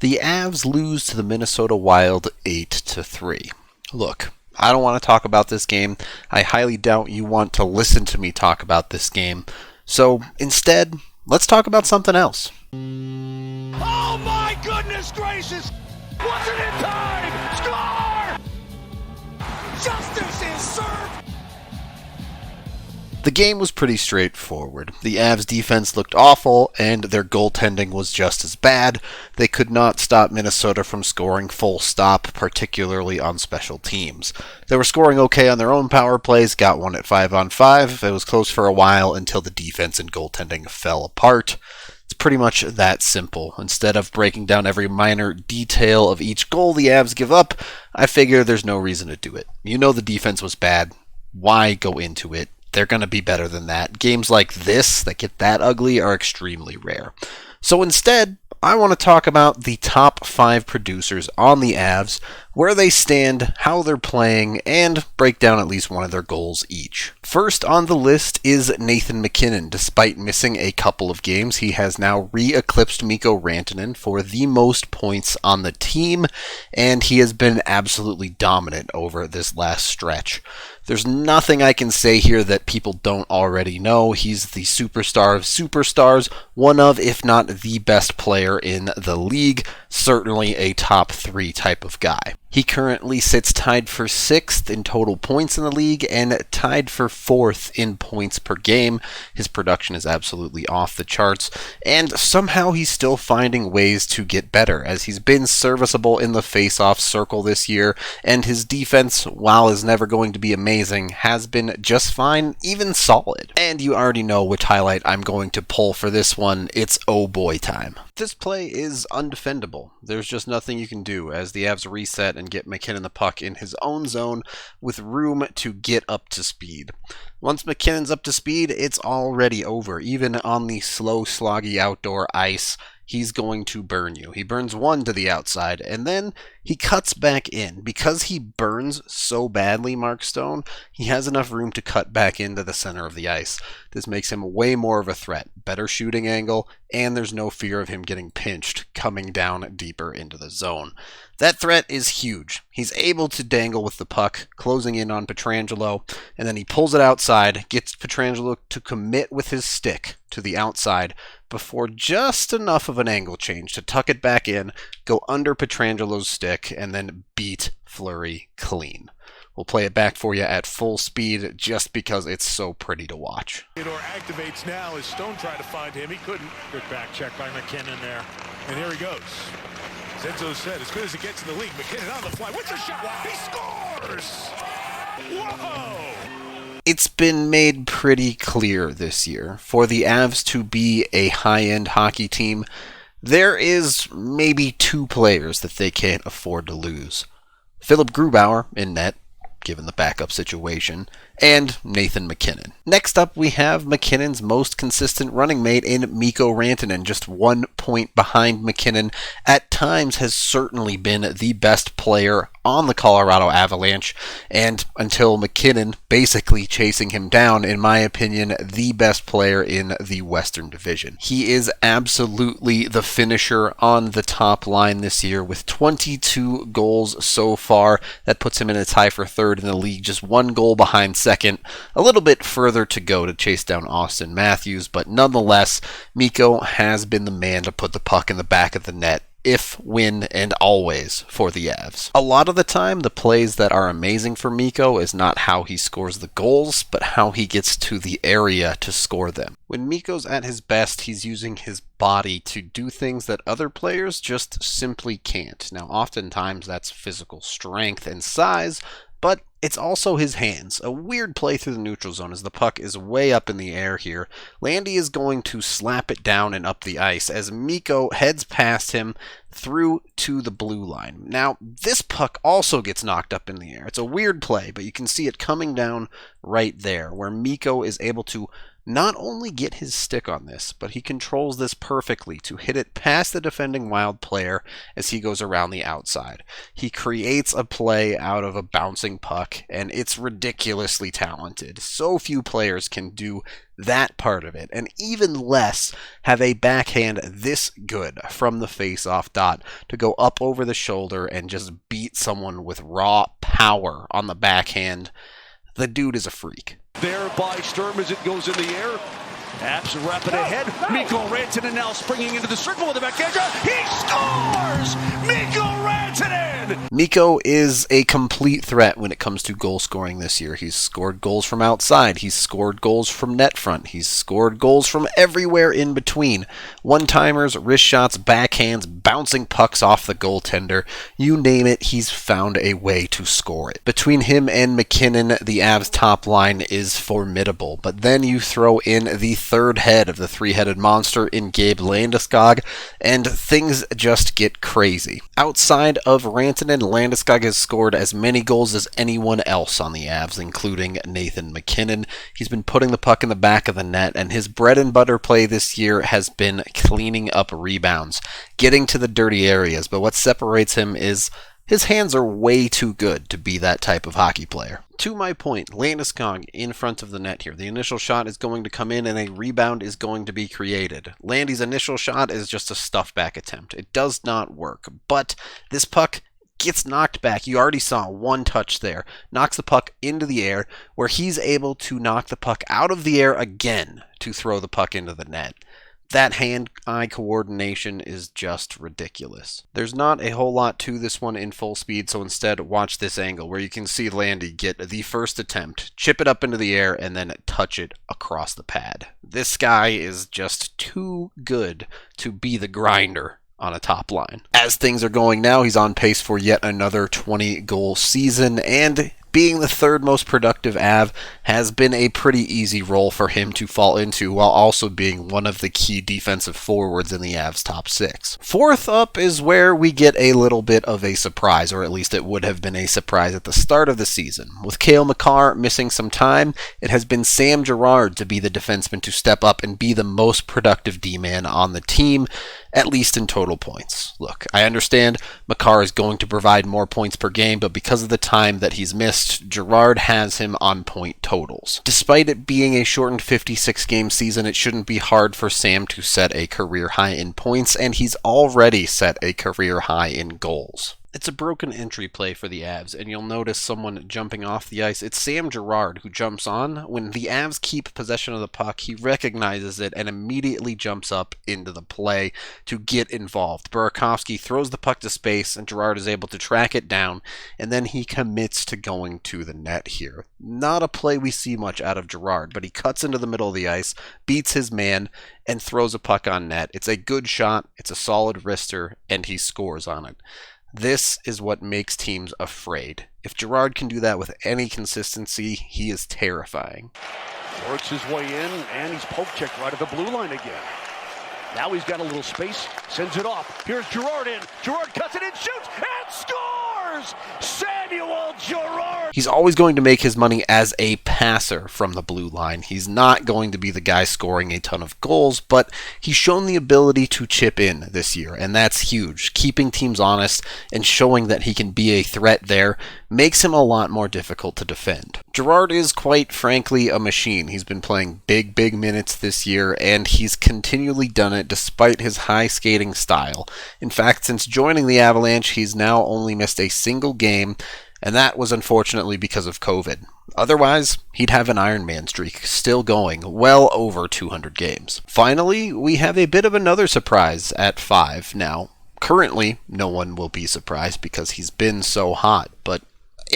The Avs lose to the Minnesota Wild 8-3. Look, I don't want to talk about this game. I highly doubt you want to listen to me talk about this game. So instead, let's talk about something else. Oh my goodness gracious! Wasn't it time? Score! Justice is served! The game was pretty straightforward. The Avs defense looked awful, and their goaltending was just as bad. They could not stop Minnesota from scoring full stop, particularly on special teams. They were scoring okay on their own power plays, got one at 5-on-5. It was close for a while until the defense and goaltending fell apart. It's pretty much that simple. Instead of breaking down every minor detail of each goal the Avs give up, I figure there's no reason to do it. You know the defense was bad. Why go into it? They're going to be better than that. Games like this that get that ugly are extremely rare. So instead, I want to talk about the top 5 producers on the Avs, where they stand, how they're playing, and break down at least one of their goals each. First on the list is Nathan MacKinnon. Despite missing a couple of games, he has now re-eclipsed Mikko Rantanen for the most points on the team, and he has been absolutely dominant over this last stretch. There's nothing I can say here that people don't already know. He's the superstar of superstars, one of, if not the best player in the league, certainly a top 3 type of guy. He currently sits tied for 6th in total points in the league and tied for 4th in points per game. His production is absolutely off the charts, and somehow he's still finding ways to get better, as he's been serviceable in the face-off circle this year, and his defense, while is never going to be amazing, has been just fine, even solid. And you already know which highlight I'm going to pull for this one. It's oh boy time. This play is undefendable. There's just nothing you can do as the Avs reset and get MacKinnon the puck in his own zone with room to get up to speed. Once MacKinnon's up to speed, it's already over. Even on the slow, sloggy outdoor ice, he's going to burn you. He burns one to the outside, and then he cuts back in. Because he burns so badly, Mark Stone, he has enough room to cut back into the center of the ice. This makes him way more of a threat, better shooting angle, and there's no fear of him getting pinched coming down deeper into the zone. That threat is huge. He's able to dangle with the puck, closing in on Pietrangelo, and then he pulls it outside, gets Pietrangelo to commit with his stick to the outside before just enough of an angle change to tuck it back in, go under Pietrangelo's stick, and then beat Fleury clean. We'll play it back for you at full speed just because it's so pretty to watch. Theodore activates now as Stone tried to find him. He couldn't. Good back check by MacKinnon there. And here he goes. Zenzo said, as good as he gets in the league, MacKinnon on the fly. What's a shot? He scores! Whoa! It's been made pretty clear this year. For the Avs to be a high-end hockey team, there is maybe 2 players that they can't afford to lose. Philip Grubauer in net, given the backup situation, and Nathan MacKinnon. Next up, we have McKinnon's most consistent running mate in Mikko Rantanen, just 1 point behind MacKinnon. At times has certainly been the best player on the Colorado Avalanche, and until MacKinnon basically chasing him down, in my opinion, the best player in the Western Division. He is absolutely the finisher on the top line this year with 22 goals so far. That puts him in a tie for 3rd in the league, just 1 goal behind second. A little bit further to go to chase down Austin Matthews, but nonetheless, Mikko has been the man to put the puck in the back of the net, if, when, and always for the Avs. A lot of the time, the plays that are amazing for Mikko is not how he scores the goals, but how he gets to the area to score them. When Mikko's at his best, he's using his body to do things that other players just simply can't. Now, oftentimes that's physical strength and size, but it's also his hands. A weird play through the neutral zone as the puck is way up in the air here. Landy is going to slap it down and up the ice as Mikko heads past him through to the blue line. Now, this puck also gets knocked up in the air. It's a weird play, but you can see it coming down right there, where Mikko is able to not only get his stick on this, but he controls this perfectly to hit it past the defending Wild player as he goes around the outside. He creates a play out of a bouncing puck, and it's ridiculously talented. So few players can do that part of it, and even less have a backhand this good from the face-off dot to go up over the shoulder and just beat someone with raw power on the backhand. The dude is a freak. There by Sturm as it goes in the air. Abs rapid ahead. Mikko Rantanen now springing into the circle with the backhand. He scores! Mikko Rantanen! Mikko is a complete threat when it comes to goal scoring this year. He's scored goals from outside. He's scored goals from net front. He's scored goals from everywhere in between. One-timers, wrist shots, backhands, bouncing pucks off the goaltender. You name it, he's found a way to score it. Between him and MacKinnon, the Avs top line is formidable. But then you throw in the third head of the three-headed monster in Gabe Landeskog, and things just get crazy. Outside of Rantanen, Landeskog has scored as many goals as anyone else on the Avs, including Nathan MacKinnon. He's been putting the puck in the back of the net, and his bread and butter play this year has been cleaning up rebounds, getting to the dirty areas, but what separates him is his hands are way too good to be that type of hockey player. To my point, Landeskog in front of the net here. The initial shot is going to come in and a rebound is going to be created. Landy's initial shot is just a stuff back attempt. It does not work, but this puck gets knocked back. You already saw one touch there. Knocks the puck into the air where he's able to knock the puck out of the air again to throw the puck into the net. That hand-eye coordination is just ridiculous. There's not a whole lot to this one in full speed, so instead watch this angle where you can see Landy get the first attempt, chip it up into the air, and then touch it across the pad. This guy is just too good to be the grinder on a top line. As things are going now, he's on pace for yet another 20-goal season, and being the third most productive Av has been a pretty easy role for him to fall into, while also being one of the key defensive forwards in the Avs' top six. Fourth up is where we get a little bit of a surprise, or at least it would have been a surprise at the start of the season. With Cale Makar missing some time, it has been Sam Girard to be the defenseman to step up and be the most productive D-man on the team, at least in total points. Look, I understand Makar is going to provide more points per game, but because of the time that he's missed, Girard has him on point totals. Despite it being a shortened 56-game season, it shouldn't be hard for Sam to set a career high in points, and he's already set a career high in goals. It's a broken entry play for the Avs, and you'll notice someone jumping off the ice. It's Sam Girard who jumps on. When the Avs keep possession of the puck, he recognizes it and immediately jumps up into the play to get involved. Burakovsky throws the puck to space, and Girard is able to track it down, and then he commits to going to the net here. Not a play we see much out of Girard, but he cuts into the middle of the ice, beats his man, and throws a puck on net. It's a good shot, it's a solid wrister, and he scores on it. This is what makes teams afraid. If Girard can do that with any consistency, he is terrifying. Works his way in, and he's poke checked right at the blue line again. Now he's got a little space, sends it off. Here's Girard in. Girard cuts it in, shoots, and scores! Samuel Girard! He's always going to make his money as a passer from the blue line. He's not going to be the guy scoring a ton of goals, but he's shown the ability to chip in this year, and that's huge. Keeping teams honest and showing that he can be a threat there makes him a lot more difficult to defend. Girard is, quite frankly, a machine. He's been playing big minutes this year, and he's continually done it despite his high skating style. In fact, since joining the Avalanche, he's now only missed a single game, and that was unfortunately because of COVID. Otherwise, he'd have an Iron Man streak still going, well over 200 games. Finally, we have a bit of another surprise at 5 now. Currently, no one will be surprised because he's been so hot, but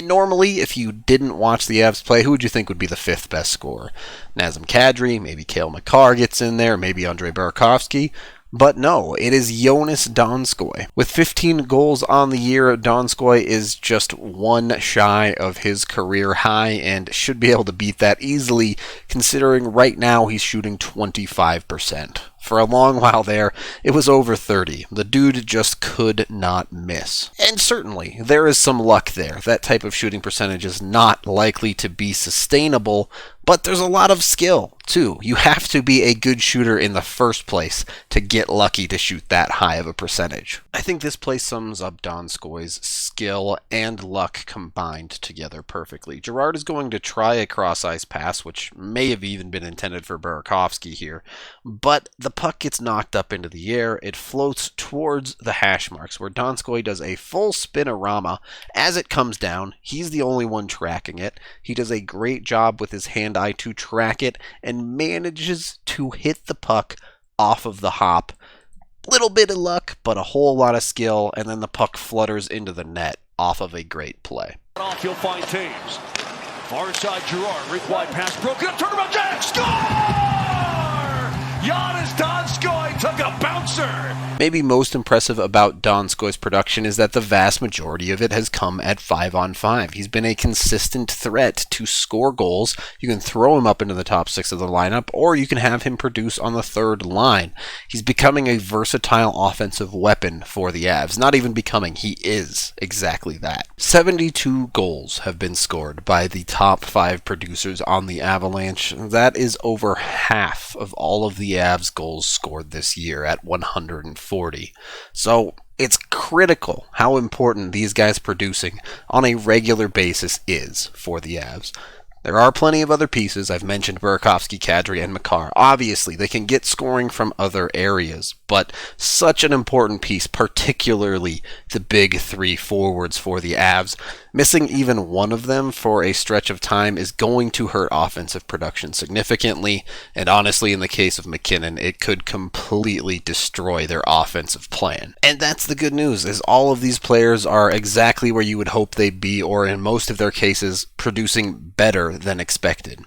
normally, if you didn't watch the Avs play, who would you think would be the 5th best scorer? Nazem Kadri, maybe Cale Makar gets in there, maybe Andrei Burakovsky. But no, it is Jonas Donskoi. With 15 goals on the year, Donskoi is just one shy of his career high and should be able to beat that easily, considering right now he's shooting 25% For a long while there, it was over 30. The dude just could not miss. And certainly, there is some luck there. That type of shooting percentage is not likely to be sustainable, but there's a lot of skill, too. You have to be a good shooter in the first place to get lucky to shoot that high of a percentage. I think this play sums up Donskoy's skill and luck combined together perfectly. Girard is going to try a cross-ice pass, which may have even been intended for Burakovsky here, but the puck gets knocked up into the air. It floats towards the hash marks, where Donskoy does a full spinorama. As it comes down, he's the only one tracking it. He does a great job with his hand-eye to track it and manages to hit the puck off of the hop. Little bit of luck, but a whole lot of skill, and then the puck flutters into the net off of a great play. Off, you'll find Taves. Far side, Girard. Rick wide pass broken up. Turnaround, Jack. Score! Giannis Donskoy took a bouncer. Maybe most impressive about Donskoy's production is that the vast majority of it has come at 5-on-5. He's been a consistent threat to score goals. You can throw him up into the top 6 of the lineup, or you can have him produce on the third line. He's becoming a versatile offensive weapon for the Avs. Not even becoming, he is exactly that. 72 goals have been scored by the top 5 producers on the Avalanche. That is over half of all of the Avs goals scored this year at 140. So it's critical how important these guys producing on a regular basis is for the Avs. There are plenty of other pieces. I've mentioned Burakovsky, Kadri, and Makar. Obviously, they can get scoring from other areas, but such an important piece, particularly the big 3 forwards for the Avs. Missing even one of them for a stretch of time is going to hurt offensive production significantly, and honestly, in the case of MacKinnon, it could completely destroy their offensive plan. And that's the good news, is all of these players are exactly where you would hope they'd be, or in most of their cases, producing better than expected.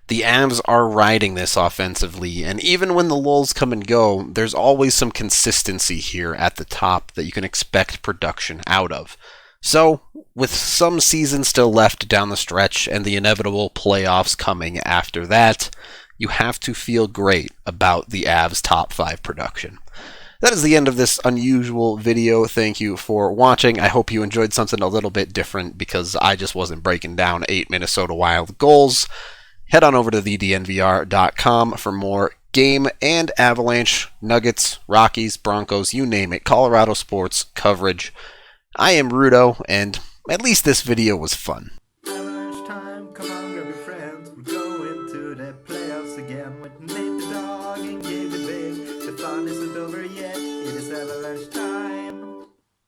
The Avs are riding this offensively, and even when the lulls come and go, there's always some consistency here at the top that you can expect production out of. So, with some season still left down the stretch and the inevitable playoffs coming after that, you have to feel great about the Avs' top 5 production. That is the end of this unusual video. Thank you for watching. I hope you enjoyed something a little bit different because I just wasn't breaking down 8 Minnesota Wild goals. Head on over to thednvr.com for more game and Avalanche, Nuggets, Rockies, Broncos, you name it, Colorado sports coverage. I am Rudo, and at least this video was fun. Avalanche time, come on, grab your friends. We're going to the playoffs again with Nate.